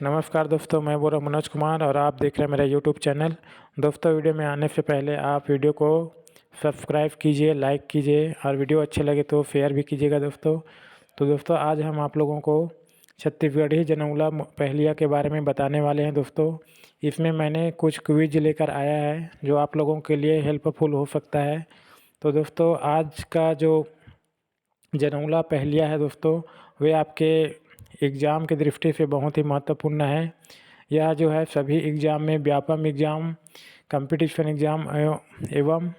नमस्कार दोस्तों, मैं बोल रहा हूँ मनोज कुमार और आप देख रहे हैं मेरा यूट्यूब चैनल। दोस्तों, वीडियो में आने से पहले आप वीडियो को सब्सक्राइब कीजिए, लाइक कीजिए और वीडियो अच्छे लगे तो शेयर भी कीजिएगा दोस्तों। तो दोस्तों, आज हम आप लोगों को छत्तीसगढ़ी जनौला पहेलिया के बारे में बताने वाले हैं दोस्तों। इसमें मैंने कुछ क्विज लेकर आया है जो आप लोगों के लिए हेल्पफुल हो सकता है। तो दोस्तों, आज का जो जनौला पहेलिया है दोस्तों, वे आपके एग्ज़ाम की दृष्टि से बहुत ही महत्वपूर्ण है। यह जो है सभी एग्ज़ाम में, व्यापम एग्ज़ाम, कंपटीशन एग्ज़ाम एवं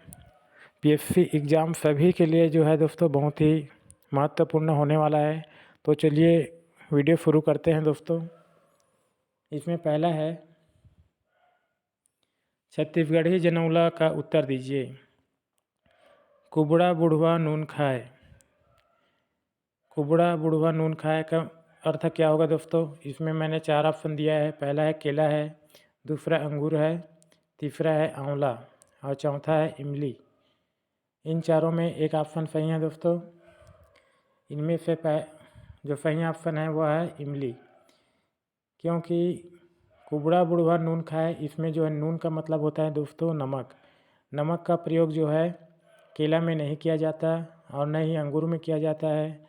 पीएससी एग्ज़ाम सभी के लिए जो है दोस्तों बहुत ही महत्वपूर्ण होने वाला है। तो चलिए वीडियो शुरू करते हैं दोस्तों। इसमें पहला है, छत्तीसगढ़ी जनौला का उत्तर दीजिए। कुबड़ा बुढ़वा नून खाए। कुबड़ा बुढ़वा नून खाए का अर्थ क्या होगा दोस्तों? इसमें मैंने 4 ऑप्शन दिया है। पहला है केला है, दूसरा अंगूर है, तीसरा है आंवला और चौथा है इमली। इन चारों में एक ऑप्शन सही है दोस्तों। इनमें से जो सही ऑप्शन है वह है इमली, क्योंकि कुबड़ा बुढ़वा नून खाए, इसमें जो है नून का मतलब होता है दोस्तों नमक। नमक का प्रयोग जो है केला में नहीं किया जाता और न ही अंगूर में किया जाता है।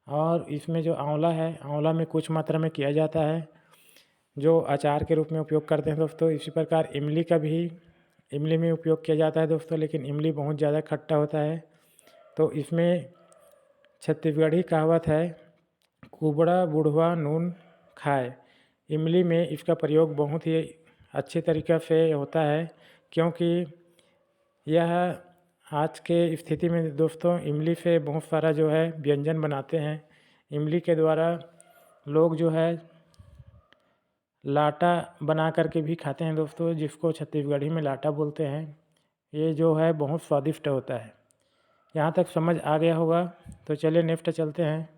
और इसमें जो आंवला है, आंवला में कुछ मात्रा में किया जाता है, जो अचार के रूप में उपयोग करते हैं दोस्तों। इसी प्रकार इमली का भी इमली में उपयोग किया जाता है दोस्तों, लेकिन इमली बहुत ज़्यादा खट्टा होता है। तो इसमें छत्तीसगढ़ी कहावत है, कुबड़ा बुढ़वा नून खाए। इमली में इसका प्रयोग बहुत ही अच्छे तरीक़े से होता है, क्योंकि यह आज के स्थिति में दोस्तों इमली से बहुत सारा जो है व्यंजन बनाते हैं। इमली के द्वारा लोग जो है लाटा बना करके भी खाते हैं दोस्तों, जिसको छत्तीसगढ़ी में लाटा बोलते हैं। ये जो है बहुत स्वादिष्ट होता है। यहाँ तक समझ आ गया होगा। तो चलिए नेक्स्ट चलते हैं।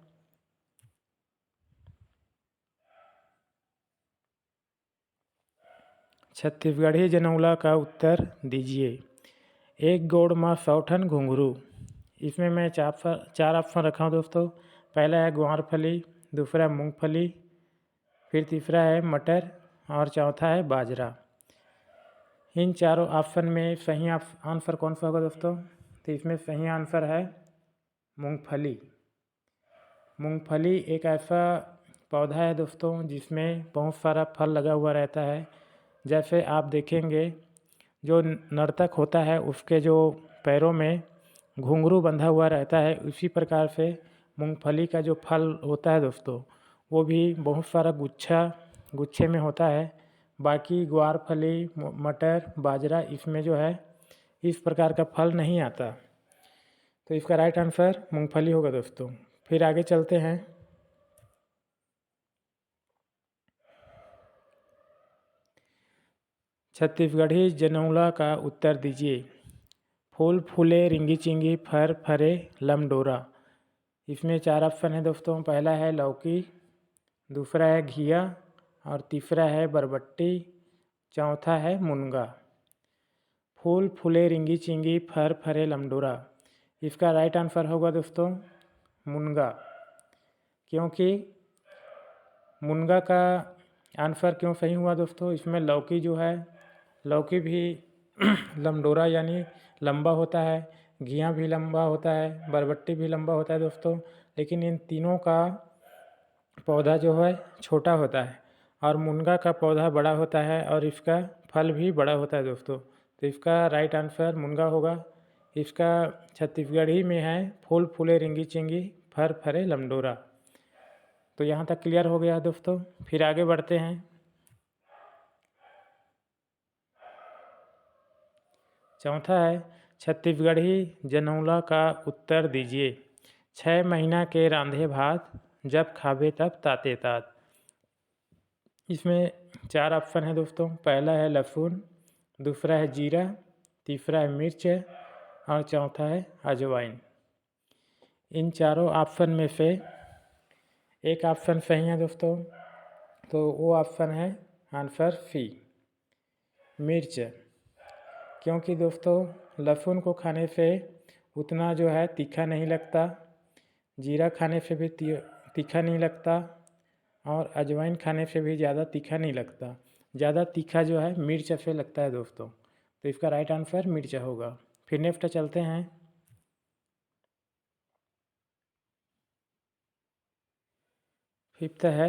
छत्तीसगढ़ी जनौला का उत्तर दीजिए। एक गोड़ माँ 100 ठन घुंघरू। इसमें मैं चार ऑप्शन रखा हूँ दोस्तों। पहला है ग्वारफली, दूसरा मूंगफली, फिर तीसरा है मटर और चौथा है बाजरा। इन चारों ऑप्शन में सही आंसर कौन सा होगा दोस्तों? तो इसमें सही आंसर है मूंगफली। मूंगफली एक ऐसा पौधा है दोस्तों जिसमें बहुत सारा फल लगा हुआ रहता है। जैसे आप देखेंगे, जो नर्तक होता है उसके जो पैरों में घुंघरू बंधा हुआ रहता है, उसी प्रकार से मूंगफली का जो फल होता है दोस्तों, वो भी बहुत सारा गुच्छे में होता है। बाकी ग्वारफली, मटर, बाजरा, इसमें जो है इस प्रकार का फल नहीं आता। तो इसका राइट आंसर मूंगफली होगा दोस्तों। फिर आगे चलते हैं। छत्तीसगढ़ी जनौला का उत्तर दीजिए। फूल फूले रिंगी चिंगी, फर फरे लमडोरा। इसमें 4 ऑप्शन है दोस्तों। पहला है लौकी, दूसरा है घिया और तीसरा है बरबट्टी, चौथा है मुनगा। फूल फूले रिंगी चिंगी, फर फरे लमडोरा। इसका राइट आंसर होगा दोस्तों मुनगा, क्योंकि मुनगा का आंसर क्यों सही हुआ दोस्तों? इसमें लौकी जो है, लौकी भी लमडोरा यानी लंबा होता है, घिया भी लंबा होता है, बरबट्टी भी लंबा होता है दोस्तों। लेकिन इन तीनों का पौधा जो है छोटा होता है और मुनगा का पौधा बड़ा होता है और इसका फल भी बड़ा होता है दोस्तों। तो इसका राइट आंसर मुनगा होगा। इसका छत्तीसगढ़ी में है, फूल फूले रिंगी चिंगी, फर फरे लमडोरा। तो यहाँ तक क्लियर हो गया दोस्तों। फिर आगे बढ़ते हैं। चौथा है, छत्तीसगढ़ी जनौला का उत्तर दीजिए। 6 महीना के रांधे भात, जब खावे तब ताते तात। इसमें 4 ऑप्शन है दोस्तों। पहला है लहसुन, दूसरा है जीरा, तीसरा है मिर्च और चौथा है अजवाइन। इन चारों ऑप्शन में से एक ऑप्शन सही है दोस्तों, तो वो ऑप्शन है आंसर सी, मिर्च। क्योंकि दोस्तों लहसुन को खाने से उतना जो है तीखा नहीं लगता, जीरा खाने से भी तीखा नहीं लगता और अजवाइन खाने से भी ज़्यादा तीखा नहीं लगता। ज़्यादा तीखा जो है मिर्च से लगता है दोस्तों, तो इसका राइट आंसर मिर्च होगा। फिर नेक्स्ट चलते हैं। फिफ्थ है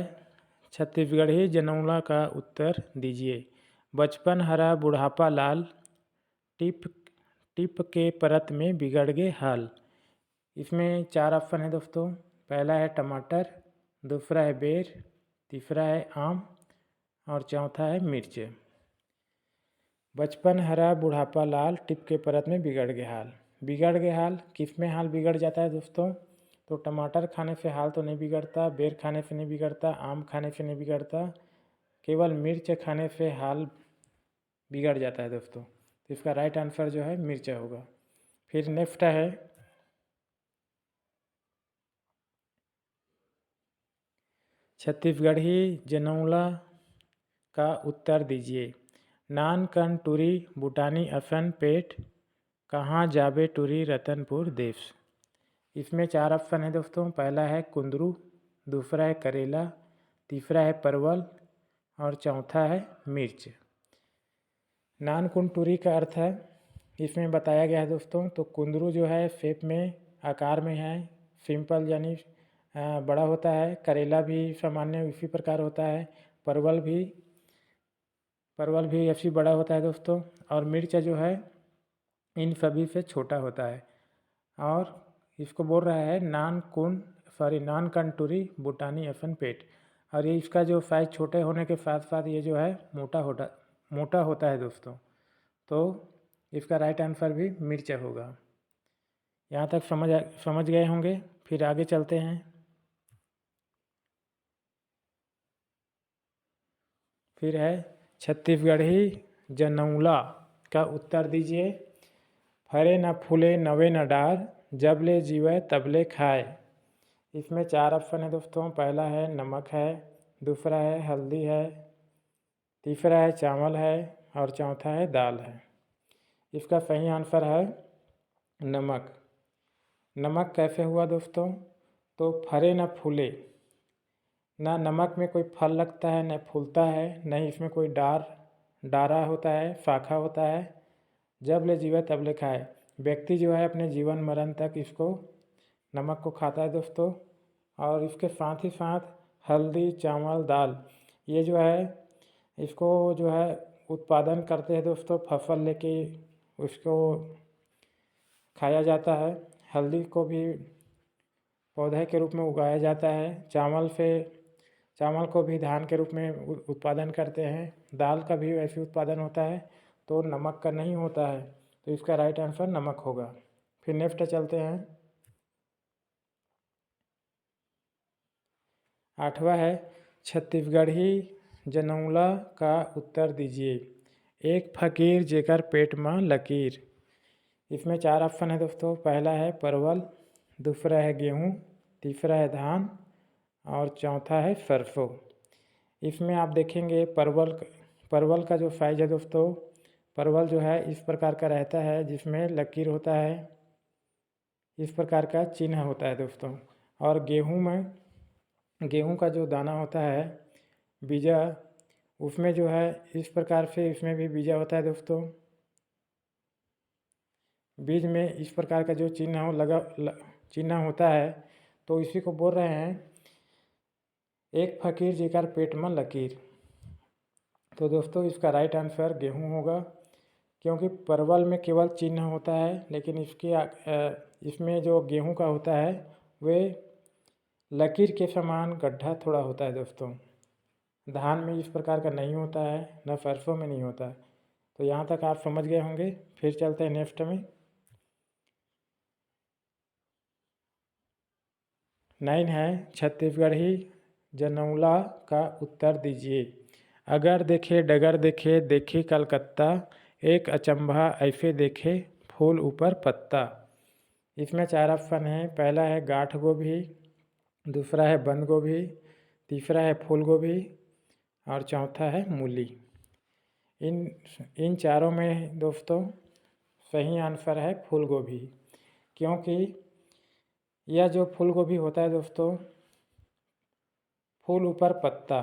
छत्तीसगढ़ी जनौला का उत्तर दीजिए। बचपन हरा बुढ़ापा लाल, टिप टिप के परत में बिगड़ गए हाल। इसमें 4 ऑप्शन है दोस्तों। पहला है टमाटर, दूसरा है बेर, तीसरा है आम और चौथा है मिर्च। बचपन हरा बुढ़ापा लाल, टिप के परत में बिगड़ गए हाल। बिगड़ गए हाल किस में हाल बिगड़ जाता है दोस्तों? तो टमाटर खाने से हाल तो नहीं बिगड़ता, बेर खाने से नहीं बिगड़ता, आम खाने से नहीं बिगड़ता, केवल मिर्च खाने से हाल बिगड़ जाता है दोस्तों। तो इसका राइट आंसर जो है मिर्च होगा। फिर नेक्स्ट है छत्तीसगढ़ी जनौला का उत्तर दीजिए। नान कन टूरी बुटानी असन पेट, कहाँ जाबे टूरी रतनपुर देश। इसमें 4 ऑप्शन है दोस्तों। पहला है कुंदरू, दूसरा है करेला, तीसरा है परवल और चौथा है मिर्च। नान कुंटूरी का अर्थ है इसमें बताया गया है दोस्तों। तो कुंदरू जो है शेप में आकार में है, सिंपल यानी बड़ा होता है। करेला भी सामान्य इसी प्रकार होता है। परवल भी ऐसी बड़ा होता है दोस्तों। और मिर्च जो है इन सभी से छोटा होता है। और इसको बोल रहा है नान कंटूरी बुटानी असन पेट। और ये इसका जो साइज छोटे होने के साथ साथ ये जो है मोटा होता है दोस्तों। तो इसका राइट आंसर भी मिर्च होगा। यहाँ तक समझ गए होंगे। फिर आगे चलते हैं। फिर है छत्तीसगढ़ी जनौला का उत्तर दीजिए। फरे न फूले नवे न डार, जब ले जीवे तब ले खाए। इसमें 4 ऑप्शन है दोस्तों। पहला है नमक है, दूसरा है हल्दी है, तीसरा है चावल है और चौथा है दाल है। इसका सही आंसर है नमक। नमक कैसे हुआ दोस्तों? तो फरे न फूले, ना नमक में कोई फल लगता है, न फूलता है, नहीं इसमें कोई डारा होता है, शाखा होता है। जब ले जीवे तब ले खाए। व्यक्ति जो है अपने जीवन मरण तक इसको नमक को खाता है दोस्तों। और इसके साथ ही साथ हल्दी, चावल, दाल ये जो है इसको जो है उत्पादन करते हैं दोस्तों। फसल लेके उसको खाया जाता है। हल्दी को भी पौधे के रूप में उगाया जाता है। चावल को भी धान के रूप में उत्पादन करते हैं। दाल का भी वैसे उत्पादन होता है। तो नमक का नहीं होता है। तो इसका राइट आंसर नमक होगा। फिर नेक्स्ट चलते हैं। 8वां है छत्तीसगढ़ी जनौला का उत्तर दीजिए। एक फकीर जेकर पेट में लकीर। इसमें 4 ऑप्शन है दोस्तों। पहला है परवल, दूसरा है गेहूँ, तीसरा है धान और चौथा है सरसों। इसमें आप देखेंगे परवल का जो साइज है दोस्तों, परवल जो है इस प्रकार का रहता है जिसमें लकीर होता है, इस प्रकार का चिन्ह होता है दोस्तों। और गेहूँ का जो दाना होता है बीजा, उसमें जो है इस प्रकार से इसमें भी बीजा होता है दोस्तों। बीज में इस प्रकार का जो चिन्ह होता है। तो इसी को बोल रहे हैं एक फकीर जेकर पेट में लकीर। तो दोस्तों इसका राइट आंसर गेहूँ होगा। क्योंकि परवल में केवल चिन्ह होता है, लेकिन इसमें जो गेहूँ का होता है वे लकीर के समान गड्ढा थोड़ा होता है दोस्तों। धान में इस प्रकार का नहीं होता है, न सरसों में नहीं होता है। तो यहाँ तक आप समझ गए होंगे। फिर चलते हैं नेक्स्ट में। 9 है छत्तीसगढ़ी जनौला का उत्तर दीजिए। अगर देखे डगर देखे देखे कलकत्ता, एक अचंभा ऐसे देखे फूल ऊपर पत्ता। इसमें 4 ऑप्शन है। पहला है गांठ गोभी, दूसरा है बंद गोभी, तीसरा है फूल गोभी और चौथा है मूली। इन चारों में दोस्तों सही आंसर है फूल गोभी। क्योंकि यह जो फूल गोभी होता है दोस्तों, फूल ऊपर पत्ता,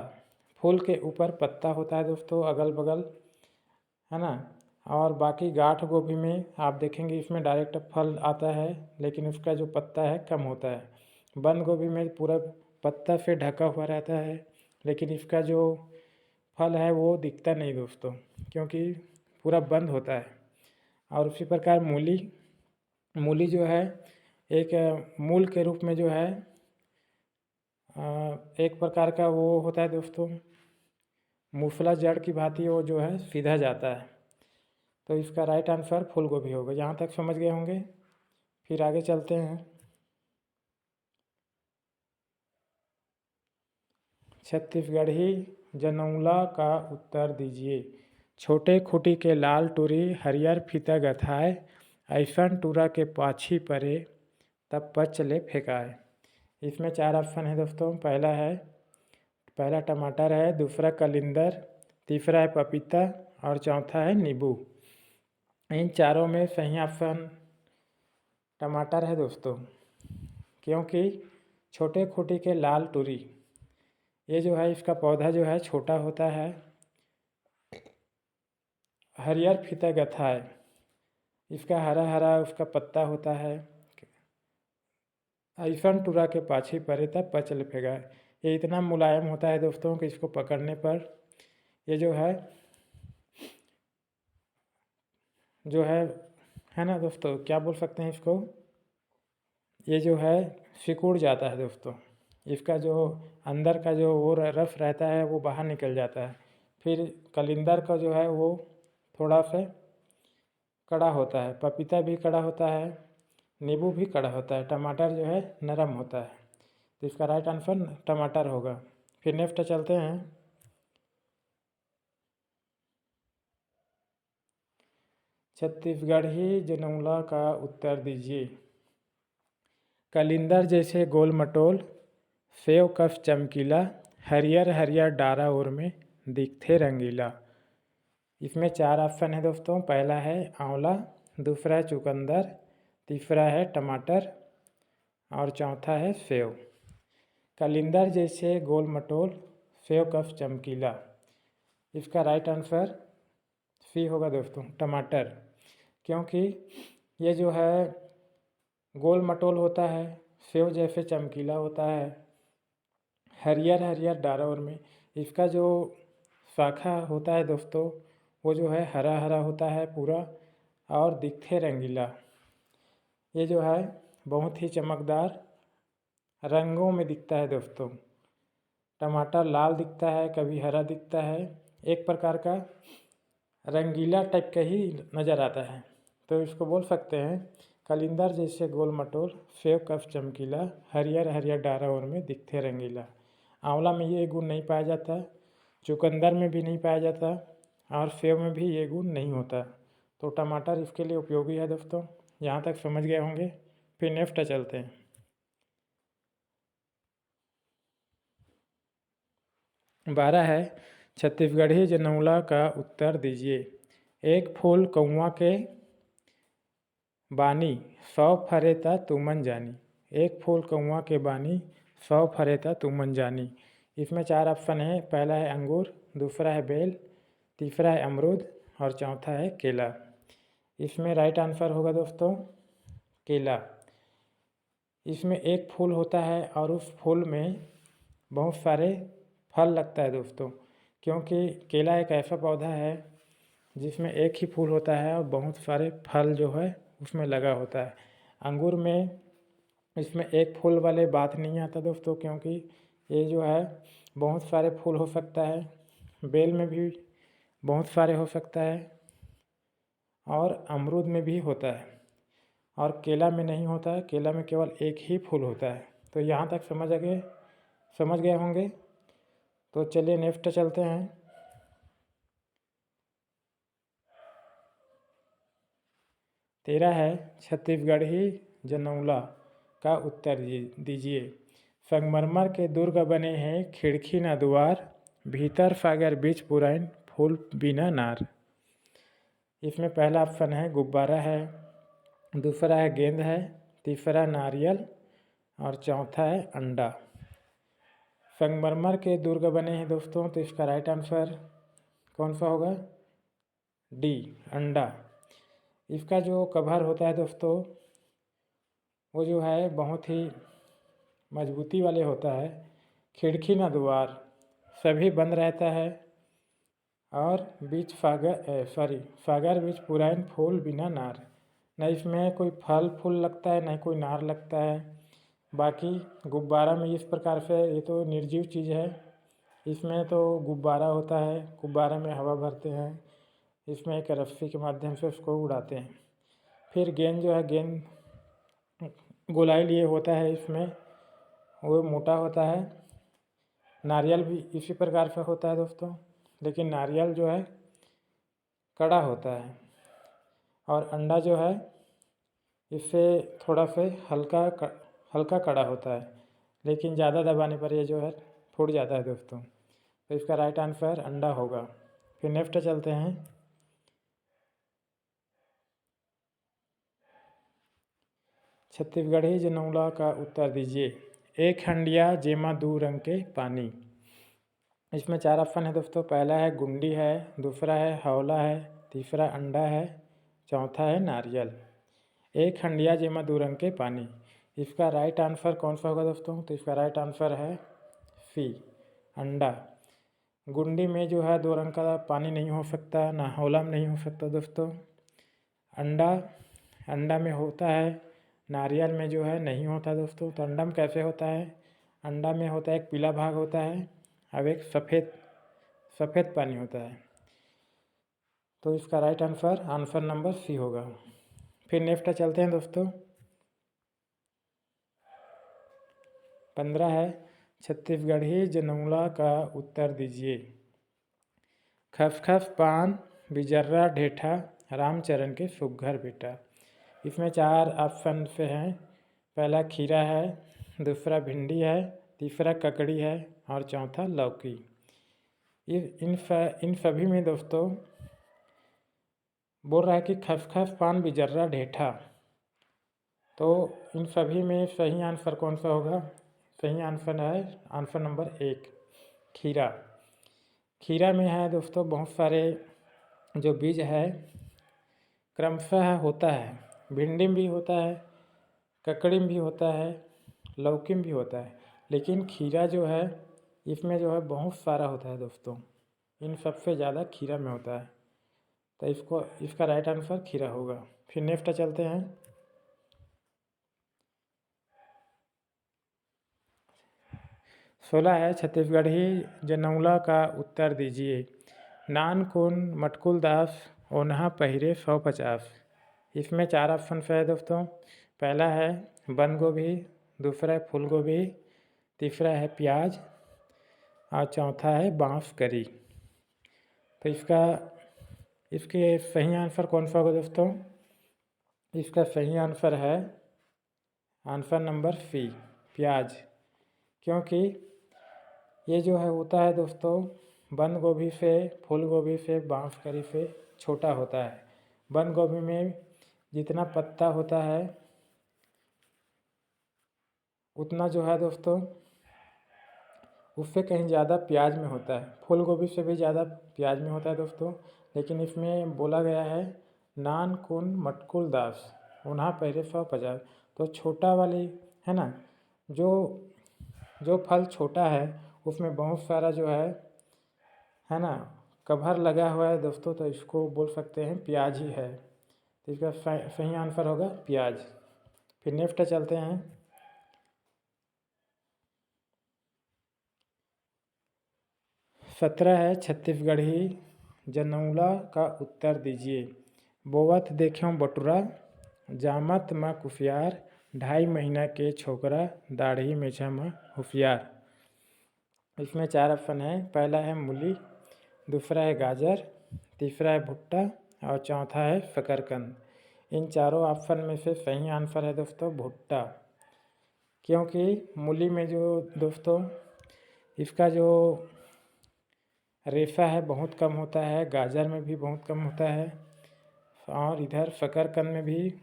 फूल के ऊपर पत्ता होता है दोस्तों अगल बगल, है ना। और बाकी गांठ गोभी में आप देखेंगे इसमें डायरेक्ट फल आता है, लेकिन उसका जो पत्ता है कम होता है। बंद गोभी में पूरा पत्ता से ढका हुआ रहता है, लेकिन इसका जो फल है वो दिखता नहीं दोस्तों, क्योंकि पूरा बंद होता है। और उसी प्रकार मूली, मूली जो है एक मूल के रूप में जो है एक प्रकार का वो होता है दोस्तों, मूसला जड़ की भांति वो जो है सीधा जाता है। तो इसका राइट आंसर फूल गोभी होगा। यहाँ तक समझ गए होंगे। फिर आगे चलते हैं। छत्तीसगढ़ी जनौला का उत्तर दीजिए। छोटे खूटी के लाल टूरी हरियर फीता गथाए, ऐसन टूरा के पाछी परे तब पचले फेंकाए। इसमें 4 ऑप्शन है दोस्तों। पहला टमाटर है, दूसरा कलिंदर, तीसरा है पपीता और चौथा है नींबू। इन चारों में सही ऑप्शन टमाटर है दोस्तों, क्योंकि छोटे खूटी के लाल टूरी, ये जो है इसका पौधा जो है छोटा होता है, हरियर फीता गथा है, इसका हरा हरा उसका पत्ता होता है, ऐसन टूरा के पाछी परे तब पचल फेंका। ये इतना मुलायम होता है दोस्तों कि इसको पकड़ने पर ये जो है ना दोस्तों, क्या बोल सकते हैं इसको, ये जो है सिकुड़ जाता है दोस्तों। इसका जो अंदर का जो वो रस रहता है वो बाहर निकल जाता है। फिर कलिंदर का जो है वो थोड़ा सा कड़ा होता है, पपीता भी कड़ा होता है, नींबू भी कड़ा होता है, टमाटर जो है नरम होता है। तो इसका राइट आंसर टमाटर होगा। फिर नेक्स्ट चलते हैं। छत्तीसगढ़ी जनौला का उत्तर दीजिए। कलिंदर जैसे गोल मटोल, सेव कस चमकीला, हरियर हरियर डारा ओर में दिखते रंगीला। इसमें 4 ऑप्शन है दोस्तों। पहला है आंवला, दूसरा है चुकंदर, तीसरा है टमाटर और चौथा है सेव। कलिंदर जैसे गोल मटोल, सेव कस चमकीला, इसका राइट आंसर सी होगा दोस्तों, टमाटर। क्योंकि ये जो है गोल मटोल होता है, सेव जैसे चमकीला होता है, हरियर हरियर डारा ओर में, इसका जो शाखा होता है दोस्तों वो जो है हरा हरा होता है पूरा, और दिखते रंगीला। ये जो है बहुत ही चमकदार रंगों में दिखता है दोस्तों। टमाटर लाल दिखता है, कभी हरा दिखता है, एक प्रकार का रंगीला टाइप का ही नज़र आता है। तो इसको बोल सकते हैं कलिंदर जैसे गोल मटोल, सेव कस चमकीला, हरियर हरियर डारा ओर में दिखते रंगीला। आंवला में ये गुण नहीं पाया जाता, चुकंदर में भी नहीं पाया जाता और सेव में भी ये गुण नहीं होता। तो टमाटर इसके लिए उपयोगी है दोस्तों। यहाँ तक समझ गए होंगे। फिर नेक्स्ट चलते हैं। 12 है, छत्तीसगढ़ी जनौला का उत्तर दीजिए। एक फूल कौआ के बानी, 100 फरेता तुमन जानी। एक फूल कौआ के बानी, 100 फरेता तुमन जानी। इसमें 4 ऑप्शन है। पहला है अंगूर, दूसरा है बेल, तीसरा है अमरूद और चौथा है केला। इसमें राइट आंसर होगा दोस्तों केला। इसमें एक फूल होता है और उस फूल में बहुत सारे फल लगता है दोस्तों, क्योंकि केला एक ऐसा पौधा है जिसमें एक ही फूल होता है और बहुत सारे फल जो है उसमें लगा होता है। अंगूर में इसमें एक फूल वाले बात नहीं आता दोस्तों, क्योंकि ये जो है बहुत सारे फूल हो सकता है। बेल में भी बहुत सारे हो सकता है और अमरूद में भी होता है, और केला में नहीं होता है। केला में केवल एक ही फूल होता है। तो यहाँ तक समझ गए होंगे। तो चलिए नेक्स्ट चलते हैं। 13 है, छत्तीसगढ़ी जनौला का उत्तर दीजिए। संगमरमर के दुर्ग बने हैं, खिड़की न द्वार, भीतर सागर बीच पुरैन, फूल बिना नार। इसमें पहला ऑप्शन है गुब्बारा है, दूसरा है गेंद है, तीसरा नारियल और चौथा है अंडा। संगमरमर के दुर्ग बने हैं दोस्तों, तो इसका राइट आंसर कौन सा होगा? डी, अंडा। इसका जो कवर होता है दोस्तों, वो जो है बहुत ही मजबूती वाले होता है। खिड़की न द्वार सभी बंद रहता है, और बीच फागर बीच पुराइन फूल बिना नार। न इसमें कोई फल फूल लगता है, न कोई नार लगता है। बाकी गुब्बारा में इस प्रकार से, ये तो निर्जीव चीज़ है, इसमें तो गुब्बारा होता है, गुब्बारा में हवा भरते हैं, इसमें एक रस्सी के माध्यम से उसको उड़ाते हैं। फिर गेंद जो है, गेंद गोलाई लिए होता है, इसमें वो मोटा होता है। नारियल भी इसी प्रकार से होता है दोस्तों, लेकिन नारियल जो है कड़ा होता है, और अंडा जो है इससे थोड़ा सा हल्का कड़ा होता है, लेकिन ज़्यादा दबाने पर ये जो है फूट जाता है दोस्तों। तो इसका राइट आंसर अंडा होगा। फिर नेक्स्ट चलते हैं। छत्तीसगढ़ी जनौला का उत्तर दीजिए। एक हंडिया जेमा दो रंग के पानी। इसमें 4 ऑप्शन है दोस्तों। पहला है गुंडी है, दूसरा है हौला है, तीसरा अंडा है, चौथा है नारियल। एक हंडिया जेमा दो रंग के पानी, इसका राइट आंसर कौन सा होगा दोस्तों? तो इसका राइट आंसर है सी, अंडा। गुंडी में जो है 2 रंग का पानी नहीं हो सकता, ना हौला में नहीं हो सकता दोस्तों। अंडा में होता है, नारियल में जो है नहीं होता दोस्तों। तो अंडा में कैसे होता है? अंडा में होता है एक पीला भाग होता है, अब एक सफ़ेद पानी होता है। तो इसका राइट आंसर नंबर सी होगा। फिर नेक्स्ट चलते हैं दोस्तों। 15 है, छत्तीसगढ़ी जनौला का उत्तर दीजिए। खसखस पान बिजर्रा ढेठा, रामचरण के सुघ्घर बेटा। इसमें 4 ऑप्शन से हैं। पहला खीरा है, दूसरा भिंडी है, तीसरा ककड़ी है, और चौथा लौकी। इन सभी में दोस्तों बोल रहा है कि खसखस पान बिजर्रा ढेठा, तो इन सभी में सही आंसर कौन सा होगा? सही आंसर है आंसर नंबर 1, खीरा। खीरा में है दोस्तों बहुत सारे जो बीज है क्रमशः होता है। भिंडी में भी होता है, ककड़ी में भी होता है, लौकी में भी होता है, लेकिन खीरा जो है इसमें जो है बहुत सारा होता है दोस्तों। इन सबसे ज़्यादा खीरा में होता है, तो इसका राइट आंसर खीरा होगा। फिर नेक्स्ट चलते हैं। 16 है, छत्तीसगढ़ी जनौला का उत्तर दीजिए। नानकुन मटकुल दास ओन्हा पहिरे 150। इसमें 4 ऑप्शन है दोस्तों। पहला है बंद गोभी, दूसरा है फूल गोभी, तीसरा है प्याज, और चौथा है बांस करी। तो इसके सही आंसर कौन सा होगा दोस्तों? इसका सही आंसर है आंसर नंबर सी, प्याज। क्योंकि ये जो है होता है दोस्तों बंद गोभी से, फूल गोभी से, बांस करी से छोटा होता है। बंद गोभी में जितना पत्ता होता है उतना जो है दोस्तों उससे कहीं ज़्यादा प्याज में होता है। फूल गोभी से भी ज़्यादा प्याज में होता है दोस्तों। लेकिन इसमें बोला गया है नानकुन मटकुल दास उन्हा पहिरे 150। तो छोटा वाली है ना, जो फल छोटा है उसमें बहुत सारा जो है ना कवर लगा हुआ है दोस्तों, तो इसको बोल सकते हैं प्याज ही है। तो इसका सही आंसर होगा प्याज। फिर नेक्स्ट चलते हैं। 17 है, छत्तीसगढ़ी जनौला का उत्तर दीजिए। बोवत देख्यों बटुरा, जामत म कुसियार, 2.5 महीना के छोकरा, दाढ़ी मेछा म होशियार। इसमें 4 ऑप्शन है। पहला है मूली, दूसरा है गाजर, तीसरा है भुट्टा, और चौथा है शकरकंद। इन चारों ऑप्शन में से सही आंसर है दोस्तों भुट्टा। क्योंकि मूली में जो दोस्तों इसका जो रेशा है बहुत कम होता है, गाजर में भी बहुत कम होता है, और इधर शकरकंद में भी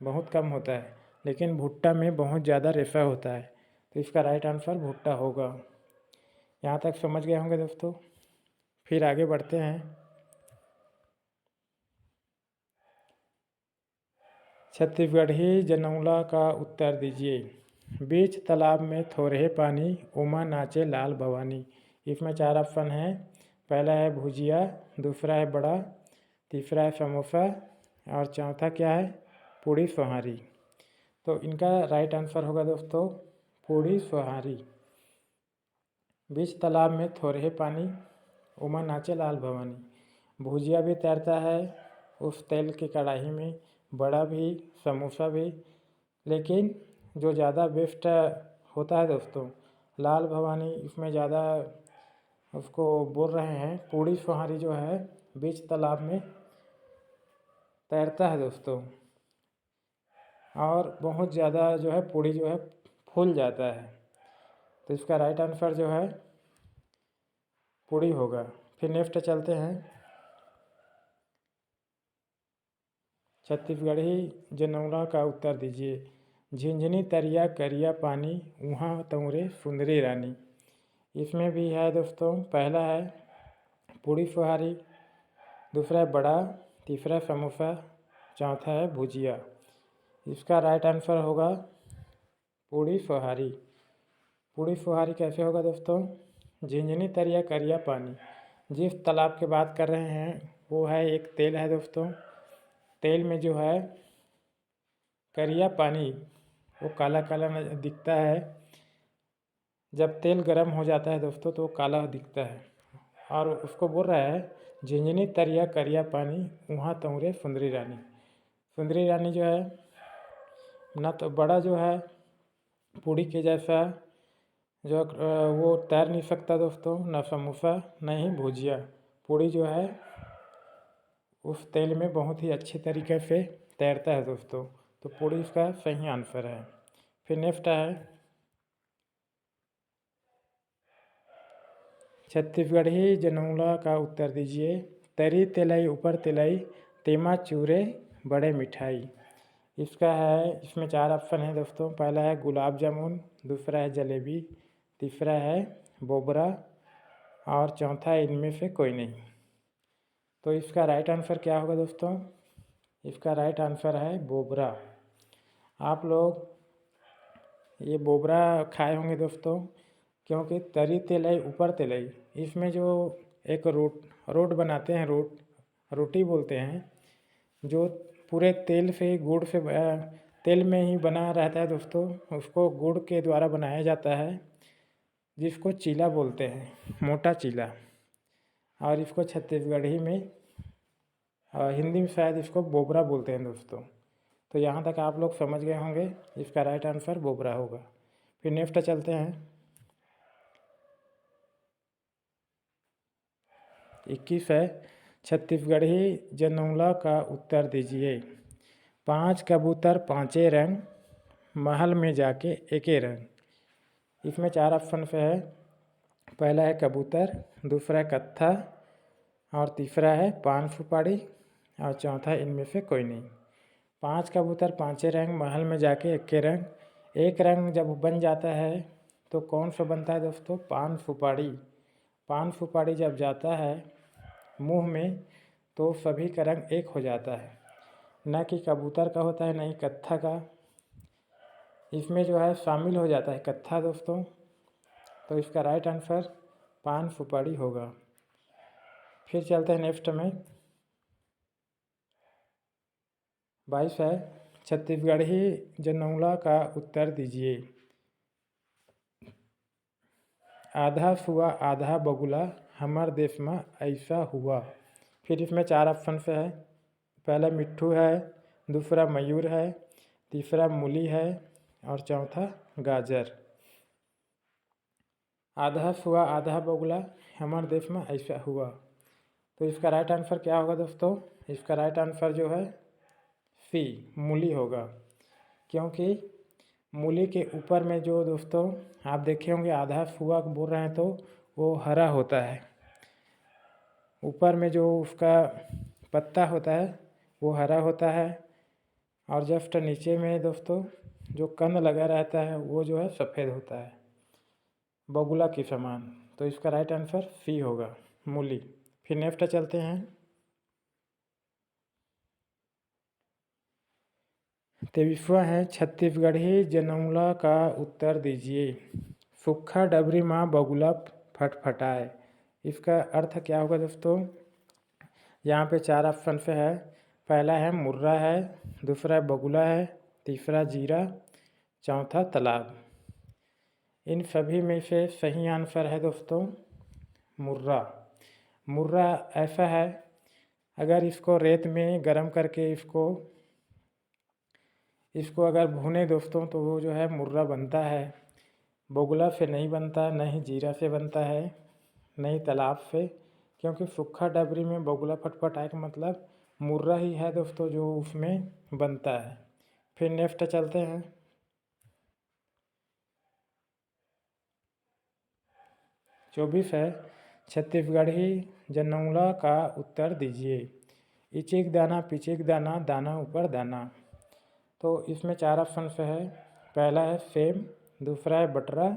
बहुत कम होता है, लेकिन भुट्टा में बहुत ज़्यादा रेशा होता है। तो इसका राइट आंसर भुट्टा होगा। यहाँ तक समझ गए होंगे दोस्तों। फिर आगे बढ़ते हैं। छत्तीसगढ़ी जनौला का उत्तर दीजिए। बीच तालाब में थोड़े पानी, उमा नाचे लाल भवानी। इसमें 4 ऑप्शन हैं। पहला है भुजिया, दूसरा है बड़ा, तीसरा है समोसा और चौथा क्या है, पूड़ी सोहारी। तो इनका राइट आंसर होगा दोस्तों पूड़ी सोहारी। बीच तालाब में थोड़े पानी, उमा नाचे लाल भवानी। भुजिया भी तैरता है उस तेल की कढ़ाई में, बड़ा भी, समोसा भी, लेकिन जो ज़्यादा बेस्ट होता है दोस्तों लाल भवानी, इसमें ज़्यादा उसको बोल रहे हैं। पूड़ी सोहारी जो है बीच तालाब में तैरता है दोस्तों, और बहुत ज़्यादा जो है पूड़ी जो है फूल जाता है। तो इसका राइट आंसर जो है पूड़ी होगा। फिर नेक्स्ट चलते हैं। छत्तीसगढ़ी जनौला का उत्तर दीजिए। झिंझनी तरिया करिया पानी, उहाँ तौरे सुंदरी रानी। इसमें भी है दोस्तों, पहला है पूड़ी सोहारी, दूसरा है बड़ा, तीसरा समोसा, चौथा है भुजिया। इसका राइट आंसर होगा पूड़ी सोहारी। पूड़ी सोहारी कैसे होगा दोस्तों, झिंझनी तरिया करिया पानी। जिस तालाब की बात कर रहे हैं वो है एक तेल है दोस्तों, तेल में जो है करिया पानी वो काला काला दिखता है। जब तेल गर्म हो जाता है दोस्तों तो वो काला दिखता है, और उसको बोल रहा है झिंझनी तरिया करिया पानी, वहाँ तौरे सुंदरी रानी। सुंदरी रानी जो है ना तो बड़ा जो है पूड़ी के जैसा जो वो तैर नहीं सकता दोस्तों, ना समोसा ना ही भुजिया। पूड़ी जो है उस तेल में बहुत ही अच्छे तरीके से तैरता है दोस्तों, तो पूड़ी इसका सही आंसर है। फिर नेक्स्ट है छत्तीसगढ़ी जनौला का उत्तर दीजिए। तरी तेलई ऊपर तेलई, तेमा चूरे बड़े मिठाई। इसका है, इसमें 4 ऑप्शन है दोस्तों। पहला है गुलाब जामुन, दूसरा है जलेबी, तीसरा है बोबरा और चौथा है इनमें से कोई नहीं। तो इसका राइट आंसर क्या होगा दोस्तों, इसका राइट आंसर है बोबरा। आप लोग ये बोबरा खाए होंगे दोस्तों, क्योंकि तरी तेलई ऊपर तेलई, इसमें जो एक रोट बनाते हैं, रोटी बोलते हैं, जो पूरे तेल से गुड़ से तेल में ही बना रहता है दोस्तों, उसको गुड़ के द्वारा बनाया जाता है, जिसको चीला बोलते हैं, मोटा चीला। और इसको छत्तीसगढ़ी में हिंदी में शायद इसको बोबरा बोलते हैं दोस्तों। तो यहाँ तक आप लोग समझ गए होंगे, इसका राइट आंसर बोबरा होगा। फिर नेक्स्ट चलते हैं। 21 है छत्तीसगढ़ी जनौला का उत्तर दीजिए। 5 कबूतर पाँचे रंग, महल में जाके एके रंग। इसमें 4 ऑप्शन से है। पहला है कबूतर, दूसरा है कत्था और तीसरा है पान सुपारी और चौथा इनमें से कोई नहीं। 5 कबूतर पाँचे रंग, महल में जाके एके रंग। एक रंग जब बन जाता है तो कौन सा बनता है दोस्तों, पान सुपारी। पान सुपारी जब जाता है मुंह में तो सभी का रंग एक हो जाता है, न कि कबूतर का होता है न ही कत्था का। इसमें जो है शामिल हो जाता है कत्था दोस्तों। तो इसका राइट आंसर पान सुपारी होगा। फिर चलते हैं नेक्स्ट में। 22 है छत्तीसगढ़ी जनौला का उत्तर दीजिए। आधा सुआ आधा बगुला, हमार देश में ऐसा हुआ। फिर इसमें 4 ऑप्शन से है। पहला मिट्ठू है, दूसरा मयूर है, तीसरा मूली है और चौथा गाजर। आधा सुआ आधा बगुला, हमारे देश में ऐसा हुआ। तो इसका राइट आंसर क्या होगा दोस्तों, इसका राइट आंसर जो है सी मूली होगा। क्योंकि मूली के ऊपर में जो दोस्तों आप देखे होंगे आधा सुआ बोल रहे हैं तो वो हरा होता है, ऊपर में जो उसका पत्ता होता है वो हरा होता है, और जस्ट नीचे में दोस्तों जो कंद लगा रहता है वो जो है सफ़ेद होता है, बगुला के समान। तो इसका राइट आंसर सी होगा, मूली। फिर नेक्स्ट चलते हैं। तेईसवां है छत्तीसगढ़ी जनौला का उत्तर दीजिए। सूखा डबरी माँ बगुला फटफटाए। इसका अर्थ क्या होगा दोस्तों? यहाँ पे 4 ऑप्शन से है। पहला है मुर्रा है, दूसरा बगुला है, तीसरा जीरा, चौथा तालाब। इन सभी में से सही आंसर है दोस्तों मुर्रा। मुर्रा ऐसा है, अगर इसको रेत में गर्म करके इसको अगर भूने दोस्तों तो वो जो है मुर्रा बनता है। बगुला से नहीं बनता, न ही जीरा से बनता है, न ही तालाब से, क्योंकि सूखा डबरी में बगुला फटफटाए का मतलब मुर्रा ही है दोस्तों जो उसमें बनता है। फिर नेक्स्ट चलते हैं। 24 है छत्तीसगढ़ी जनौला का उत्तर दीजिए। इचिक दाना पिचिक दाना, दाना ऊपर दाना। तो इसमें 4 ऑप्शन से है। पहला है सेम, दूसरा है बटरा,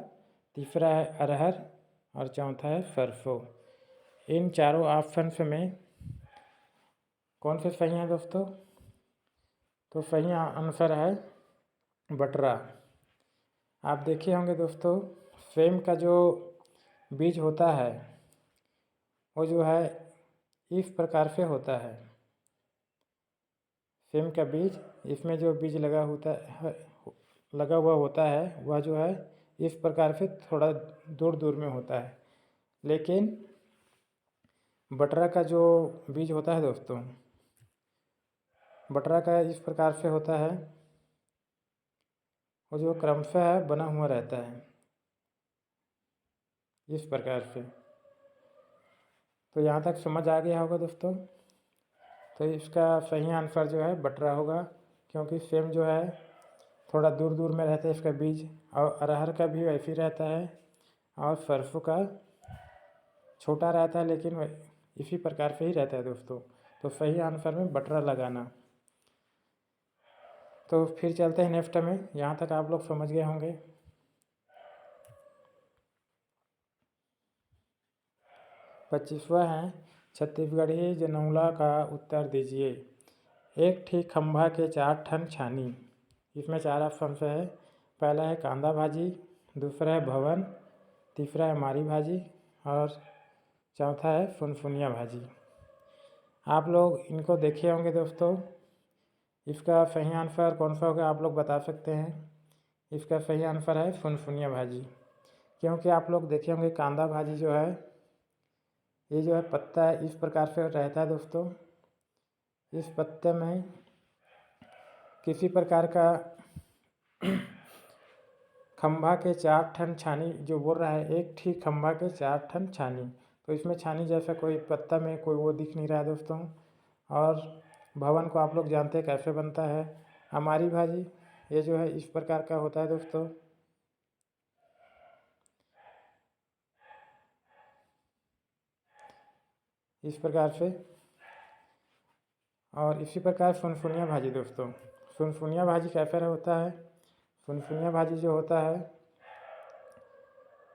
तीसरा है अरहर और चौथा है सरसों। इन चारों ऑप्शन में कौन से सही हैं दोस्तों? तो सही आंसर है बटरा। आप देखे होंगे दोस्तों, सेम का जो बीज होता है वो जो है इस प्रकार से होता है। सेम का बीज, इसमें जो बीज लगा हुआ होता है वह जो है इस प्रकार से थोड़ा दूर दूर में होता है। लेकिन बटरा का जो बीज होता है दोस्तों, बटरा का इस प्रकार से होता है, वो जो क्रमशः है बना हुआ रहता है इस प्रकार से। तो यहाँ तक समझ आ गया होगा दोस्तों। तो इसका सही आंसर जो है बटरा होगा, क्योंकि सेम जो है थोड़ा दूर दूर में रहता है इसका बीज, और अरहर का भी वैसे ही रहता है, और सरसों का छोटा रहता है लेकिन इसी प्रकार से ही रहता है दोस्तों। तो सही आंसर में बटरा लगाना। तो फिर चलते हैं नेक्स्ट में। यहाँ तक आप लोग समझ गए होंगे। 25वां है छत्तीसगढ़ी जनौला का उत्तर दीजिए। एक ठीक खंभा के 4 ठन छानी। इसमें 4 ऑप्शन से है। पहला है कांदा भाजी, दूसरा है भवन, तीसरा है मारी भाजी और चौथा है फुनफुनिया भाजी। आप लोग इनको देखे होंगे दोस्तों। इसका सही आंसर कौन सा होगा आप लोग बता सकते हैं? इसका सही आंसर है फुनफुनिया भाजी, क्योंकि आप लोग देखे होंगे कांदा भाजी जो है ये जो है पत्ता है इस प्रकार से रहता है दोस्तों। इस पत्ते में किसी प्रकार का खंभा के 4 ठन छानी जो बोल रहा है, एक ठीक खंभा के 4 ठन छानी। तो इसमें छानी जैसा कोई पत्ता में कोई वो दिख नहीं रहा है दोस्तों। और भवन को आप लोग जानते हैं कैसे बनता है। हमारी भाजी ये जो है इस प्रकार का होता है दोस्तों। इस प्रकार से। और इसी प्रकार फुनफुनिया भाजी दोस्तों। फुनफुनिया भाजी कैसा होता है? फुनफुनिया भाजी जो होता है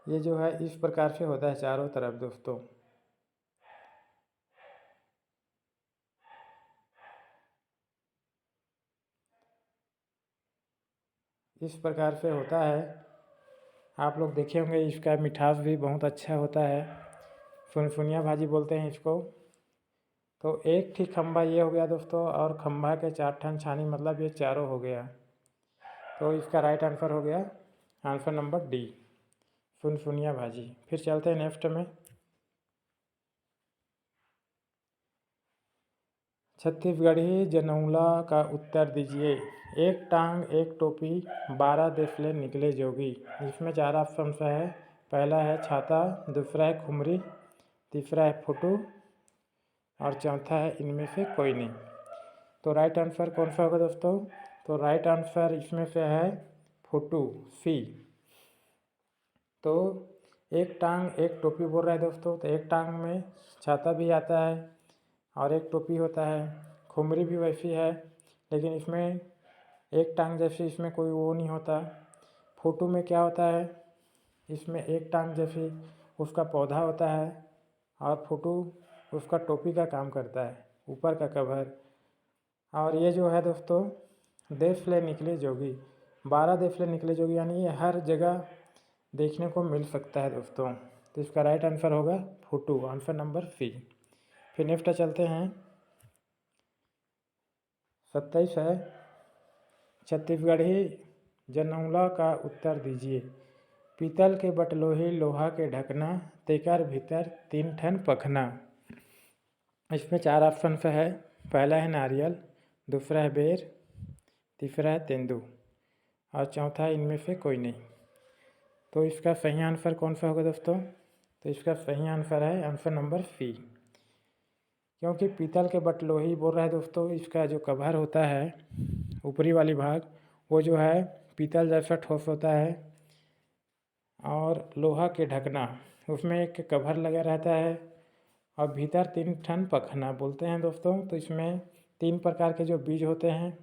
ये जो है इस प्रकार से होता है चारों तरफ दोस्तों। इस प्रकार से होता है। आप लोग देखे होंगे इसका मिठास भी बहुत अच्छा होता है। फुनफुनिया भाजी बोलते हैं इसको। तो एक ठीक खंभा ये हो गया दोस्तों, और खंभा के 4 ठन छानी मतलब ये चारों हो गया। तो इसका राइट आंसर हो गया आंसर नंबर डी, फुनफुनिया भाजी। फिर चलते हैं नेक्स्ट में। छत्तीसगढ़ी जनौला का उत्तर दीजिए। एक टांग एक टोपी 12 देसले निकले जोगी। इसमें 4 ऑप्शन है। पहला है छाता, दूसरा है खुमरी, तीसरा है फुटू और चौथा है इनमें से कोई नहीं। तो राइट आंसर कौन सा होगा दोस्तों? तो राइट आंसर इसमें से है फुटू, सी। तो एक टांग एक टोपी बोल रहा है दोस्तों। तो एक टांग में छाता भी आता है और एक टोपी होता है। खुमरी भी वैसी है, लेकिन इसमें एक टांग जैसी इसमें कोई वो नहीं होता। फोटो में क्या होता है, इसमें एक टांग जैसी उसका पौधा होता है और फुटू उसका टोपी का काम करता है, ऊपर का कवर। और ये जो है दोस्तों देफले निकले जोगी, 12 देफले निकले जोगी, यानी ये हर जगह देखने को मिल सकता है दोस्तों। तो इसका राइट आंसर होगा फुटू, आंसर नंबर सी। फिर नेक्स्ट चलते हैं। 27 है, छत्तीसगढ़ी जनौला का उत्तर दीजिए। पीतल के बटलोही लोहा के ढकना, तेकर भीतर 3 ठन पखना। इसमें 4 ऑप्शन है। पहला है नारियल, दूसरा है बेर, तीसरा है तेंदू और चौथा है इनमें से कोई नहीं। तो इसका सही आंसर कौन सा होगा दोस्तों? तो इसका सही आंसर है आंसर नंबर सी, क्योंकि पीतल के बटलोही बोल रहा है दोस्तों, इसका जो कवर होता है ऊपरी वाली भाग वो जो है पीतल जैसा ठोस होता है, और लोहा के ढकना उसमें एक कवर लगा रहता है, और भीतर 3 ठन पखना बोलते हैं दोस्तों। तो इसमें 3 प्रकार के जो बीज होते हैं,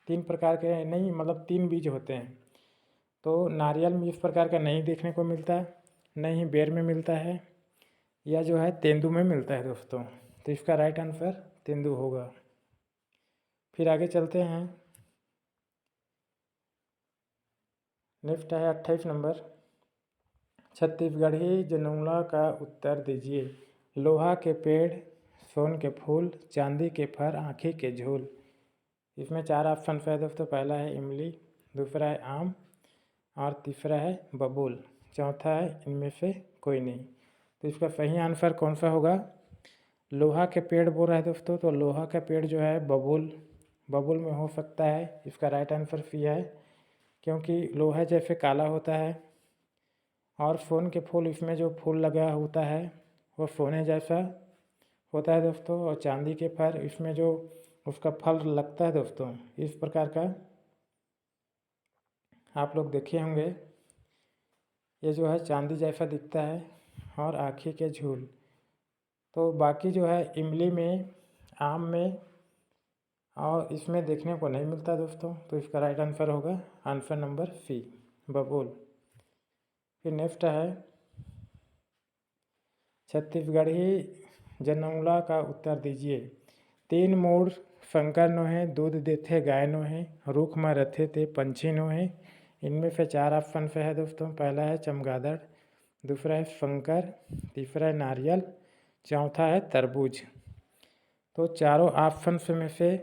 3 प्रकार के नहीं मतलब 3 बीज होते हैं। तो नारियल में इस प्रकार का नहीं देखने को मिलता, नहीं बेर में मिलता है, या जो है तेंदू में मिलता है दोस्तों। तो इसका राइट आंसर तेंदू होगा। फिर आगे चलते हैं। नेक्स्ट है 28 नंबर, छत्तीसगढ़ी जनौला का उत्तर दीजिए। लोहा के पेड़, सोन के फूल, चांदी के फर, आँखी के झूल। इसमें 4 ऑप्शन है दोस्तों। पहला है इमली, दूसरा है आम और तीसरा है बबूल, चौथा है इनमें से कोई नहीं। तो इसका सही आंसर कौन सा होगा? लोहा के पेड़ बोल रहा है दोस्तों, तो लोहा का पेड़ जो है बबूल में हो सकता है। इसका राइट आंसर सी है, क्योंकि लोहा जैसे काला होता है, और सोन के फूल इसमें जो फूल लगा होता है वो सोने जैसा होता है दोस्तों, और चांदी के फर इसमें जो उसका फल लगता है दोस्तों इस प्रकार का आप लोग देखे होंगे, ये जो है चांदी जैसा दिखता है, और आँखी के झूल। तो बाकी जो है इमली में, आम में और इसमें देखने को नहीं मिलता दोस्तों। तो इसका राइट आंसर होगा आंसर नंबर सी, बबूल। फिर नेक्स्ट है छत्तीसगढ़ी जनौला का उत्तर दीजिए। 3 मूढ़ शंकर नोहे, दूध देथे गाय नोहे, रुख में रथे ते पंछी नोहे। इनमें से 4 ऑप्शन है दोस्तों। पहला है चमगादड़, दूसरा है शंकर, तीसरा है नारियल, चौथा है तरबूज। तो चारों ऑप्शन में से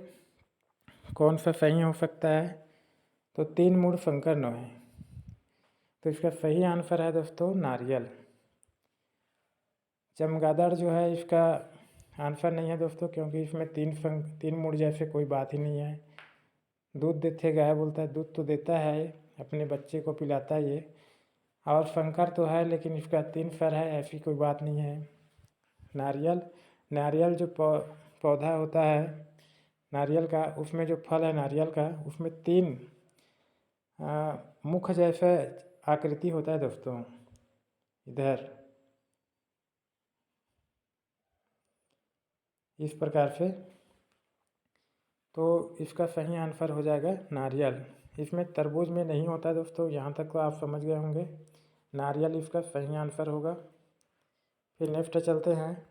कौन सा सही हो सकता है? तो 3 मूढ़ शंकर नोहे। तो इसका सही आंसर है दोस्तों नारियल। चमगादड़ जो है इसका आंसर नहीं है दोस्तों, क्योंकि इसमें 3 मूढ़ जैसे कोई बात ही नहीं है। दूध देते गाय बोलता है, दूध तो देता है, अपने बच्चे को पिलाता है ये। और शंकर तो है, लेकिन इसका 3 सर है, ऐसी कोई बात नहीं है। नारियल जो पौधा होता है नारियल का, उसमें जो फल है नारियल का, उसमें 3 मुख जैसा आकृति होता है दोस्तों, इधर इस प्रकार से। तो इसका सही आंसर हो जाएगा नारियल। इसमें तरबूज में नहीं होता दोस्तों, यहाँ तक तो आप समझ गए होंगे। नारियल इसका सही आंसर होगा। फिर नेक्स्ट चलते हैं।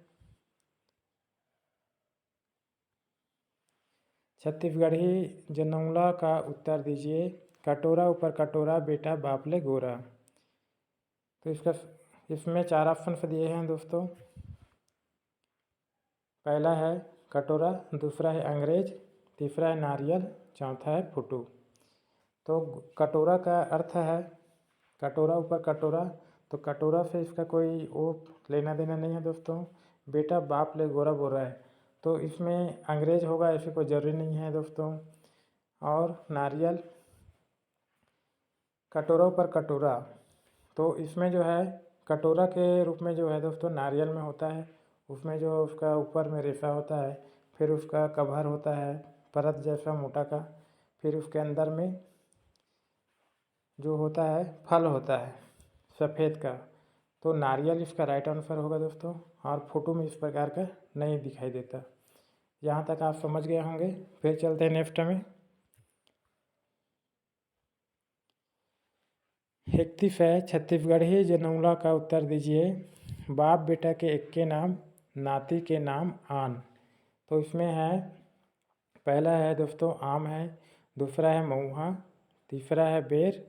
छत्तीसगढ़ी जनौला का उत्तर दीजिए। कटोरा ऊपर कटोरा, बेटा बाप ले गोरा। तो इसमें 4 ऑप्शन दिए हैं दोस्तों। पहला है कटोरा, दूसरा है अंग्रेज, तीसरा है नारियल, चौथा है फुटू। तो कटोरा का अर्थ है कटोरा ऊपर कटोरा, तो कटोरा से इसका कोई वो लेना देना नहीं है दोस्तों। बेटा बाप ले गोरा बोल रहा है, तो इसमें अंग्रेज होगा ऐसे कोई ज़रूरी नहीं है दोस्तों। और नारियल, कटोरा ऊपर कटोरा, तो इसमें जो है कटोरा के रूप में जो है दोस्तों नारियल में होता है। उसमें जो उसका ऊपर में रेशा होता है, फिर उसका कवर होता है परत जैसा मोटा का, फिर उसके अंदर में जो होता है फल होता है सफ़ेद का। तो नारियल इसका राइट आंसर होगा दोस्तों, और फोटो में इस प्रकार का नहीं दिखाई देता। यहाँ तक आप समझ गए होंगे। फिर चलते हैं नेक्स्ट में। 31 है, छत्तीसगढ़ी जनौला का उत्तर दीजिए। बाप बेटा के एक के नाम, नाती के नाम आन। तो इसमें है, पहला है दोस्तों आम है, दूसरा है महुआ, तीसरा है बेर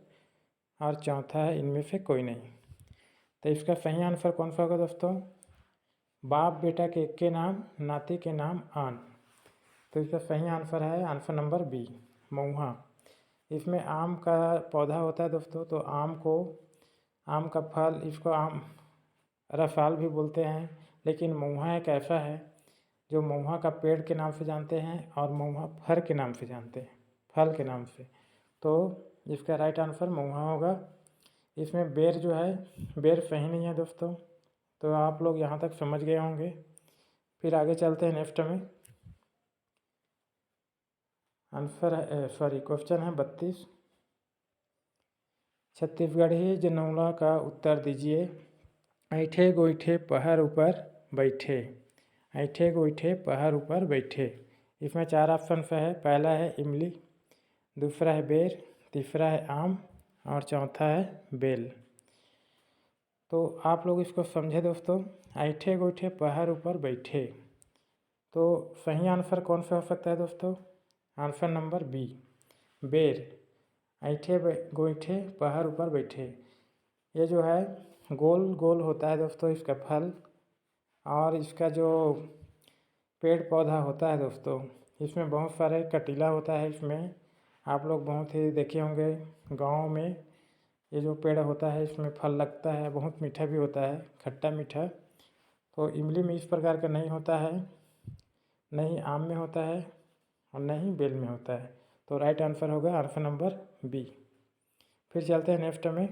और चौथा है इनमें से कोई नहीं। तो इसका सही आंसर कौन सा होगा दोस्तों? बाप बेटा के एक के नाम, नाती के नाम आन। तो इसका सही आंसर है आंसर नंबर बी, महुआ। इसमें आम का पौधा होता है दोस्तों, तो आम का फल, इसको आम रसाल भी बोलते हैं, लेकिन महुआ एक ऐसा है जो महुआ का पेड़ के नाम से जानते हैं और महुआ फर के नाम से जानते हैं, फल के नाम से। तो इसका राइट आंसर महुआ होगा। इसमें बेर जो है, बेर सही नहीं है दोस्तों। तो आप लोग यहाँ तक समझ गए होंगे। फिर आगे चलते हैं नेक्स्ट में। आंसर है, सॉरी, क्वेश्चन है 32। छत्तीसगढ़ी जनौला का उत्तर दीजिए। ऐठे गोइठे पहाड़ ऊपर बैठे, ऐठे गोइठे पहाड़ ऊपर बैठे। इसमें 4 ऑप्शन है। पहला है इमली, दूसरा है बेर, तीसरा है आम और चौथा है बेल। तो आप लोग इसको समझे दोस्तों। ऐठे गोइठे पहाड़ ऊपर बैठे, तो सही आंसर कौन सा हो सकता है दोस्तों? आंसर नंबर बी, बेर। ऐठे गोइठे पहाड़ ऊपर बैठे, ये जो है गोल गोल होता है दोस्तों इसका फल, और इसका जो पेड़ पौधा होता है दोस्तों, इसमें बहुत सारे कटीला होता है। इसमें आप लोग बहुत ही देखे होंगे गाँव में, ये जो पेड़ होता है इसमें फल लगता है, बहुत मीठा भी होता है, खट्टा मीठा। तो इमली में इस प्रकार का नहीं होता है, नहीं आम में होता है और नहीं बेल में होता है। तो राइट आंसर होगा आंसर नंबर बी। फिर चलते हैं नेक्स्ट में।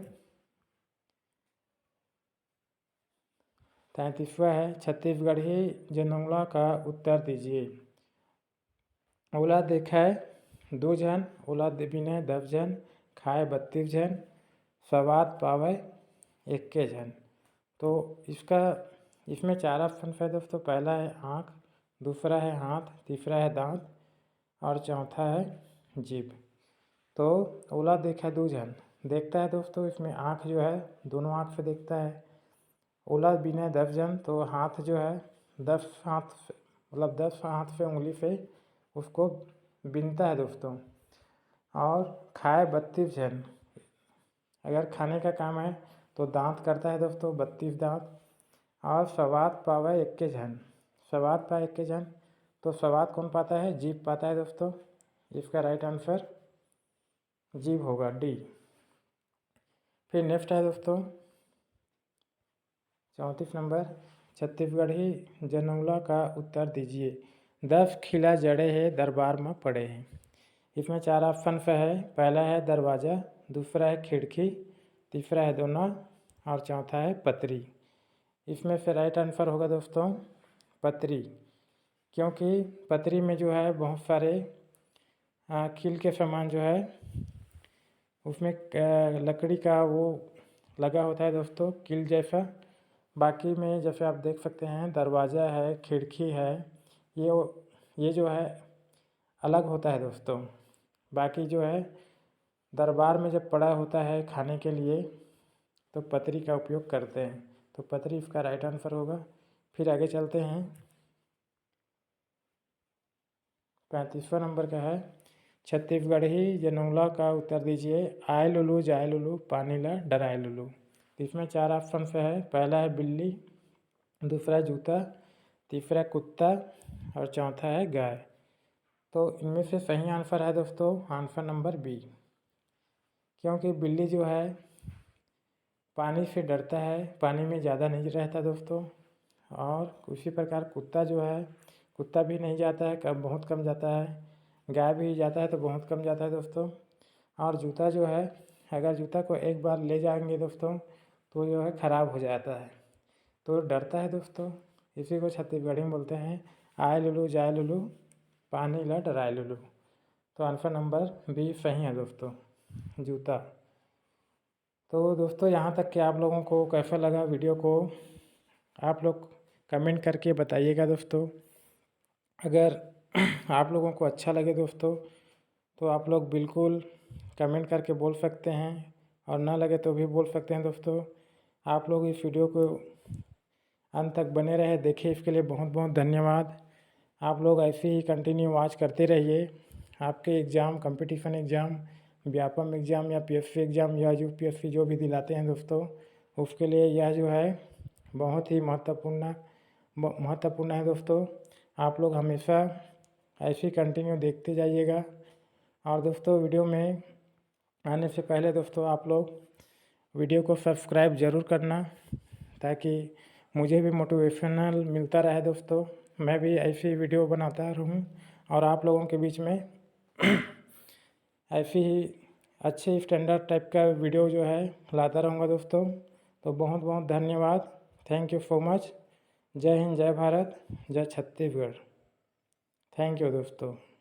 33वां है, छत्तीसगढ़ी जनौला का उत्तर दीजिए। ओला देखा 2 जन, ओला बिने 10 जन, खाए 32 जन, स्वाद पावे 21 जन। तो इसमें 4 ऑप्शन है दोस्तों। पहला है आँख, दूसरा है हाथ, तीसरा है दांत और चौथा है जीभ। तो ओला देखा 2 जन देखता है दोस्तों, इसमें आँख जो है दोनों आँख से देखता है। ओला बिने 10 जन, तो हाथ जो है 10 हाथ, मतलब 10 हाथ से उंगली से उसको बीनता है दोस्तों। और खाए 32 जन, अगर खाने का काम है तो दांत करता है दोस्तों, 32 दांत। और स्वाद पावे 21 जन, स्वाद पाए 21 जन, तो स्वाद कौन पाता है? जीभ पाता है दोस्तों। इसका राइट आंसर जीभ होगा, डी। फिर नेक्स्ट है दोस्तों 34 नंबर, छत्तीसगढ़ी जनौला का उत्तर दीजिए। 10 खिला जड़े हैं दरबार में पड़े हैं। इसमें 4 ऑप्शन है। पहला है दरवाज़ा, दूसरा है खिड़की, तीसरा है दोना और चौथा है पतरी। इसमें से राइट आंसर होगा दोस्तों पतरी, क्योंकि पतरी में जो है बहुत सारे खिल के सामान जो है उसमें लकड़ी का वो लगा होता है दोस्तों, किल जैसा। बाकी में जैसे आप देख सकते हैं दरवाज़ा है, खिड़की है, ये जो है अलग होता है दोस्तों। बाकी जो है दरबार में जब पड़ा होता है खाने के लिए तो पतरी का उपयोग करते हैं। तो पतरी इसका राइट आंसर होगा। फिर आगे चलते हैं 35वां नंबर का है, छत्तीसगढ़ी जनौला का उत्तर दीजिए। आए लुलू जाए लुलू पानी ला डराए लुलू। इसमें 4 ऑप्शन से है। पहला है बिल्ली, दूसरा जूता, तीसरा कुत्ता और चौथा है गाय। तो इनमें से सही आंसर है दोस्तों आंसर नंबर बी, क्योंकि बिल्ली जो है पानी से डरता है, पानी में ज़्यादा नहीं रहता दोस्तों। और उसी प्रकार कुत्ता जो है, कुत्ता भी नहीं जाता है, कम बहुत कम जाता है। गाय भी जाता है तो बहुत कम जाता है दोस्तों। और जूता जो है, अगर जूता को एक बार ले जाएंगे दोस्तों तो जो है ख़राब हो जाता है, तो डरता है दोस्तों। इसी को छत्तीसगढ़ी में बोलते हैं आए लुलू जाए लुलू पानी ला डराए लुलू। तो आंसर नंबर बी सही है दोस्तों, जूता। तो दोस्तों यहाँ तक कि आप लोगों को कैसा लगा वीडियो को, आप लोग कमेंट करके बताइएगा दोस्तों। अगर आप लोगों को अच्छा लगे दोस्तों तो आप लोग बिल्कुल कमेंट करके बोल सकते हैं, और ना लगे तो भी बोल सकते हैं दोस्तों। आप लोग इस वीडियो को अंत तक बने रहे देखिए, इसके लिए बहुत बहुत धन्यवाद। आप लोग ऐसे ही कंटिन्यू वॉच करते रहिए। आपके exam, competition exam, Vyapam exam या पीएससी एग्ज़ाम या यूपीएससी जो भी दिलाते हैं दोस्तों, उसके लिए यह जो है बहुत ही महत्वपूर्ण है दोस्तों। आप लोग हमेशा ऐसे ही कंटिन्यू देखते जाइएगा। और दोस्तों, वीडियो में आने से पहले दोस्तों आप लोग वीडियो को सब्सक्राइब ज़रूर करना, ताकि मुझे भी मोटिवेशनल मिलता रहे दोस्तों। मैं भी ऐसी वीडियो बनाता रहूँ और आप लोगों के बीच में ऐसी ही अच्छे स्टैंडर्ड टाइप का वीडियो जो है लाता रहूँगा दोस्तों। तो बहुत बहुत धन्यवाद। Thank you so much. जय हिंद, जय भारत, जय छत्तीसगढ़। थैंक यू दोस्तों।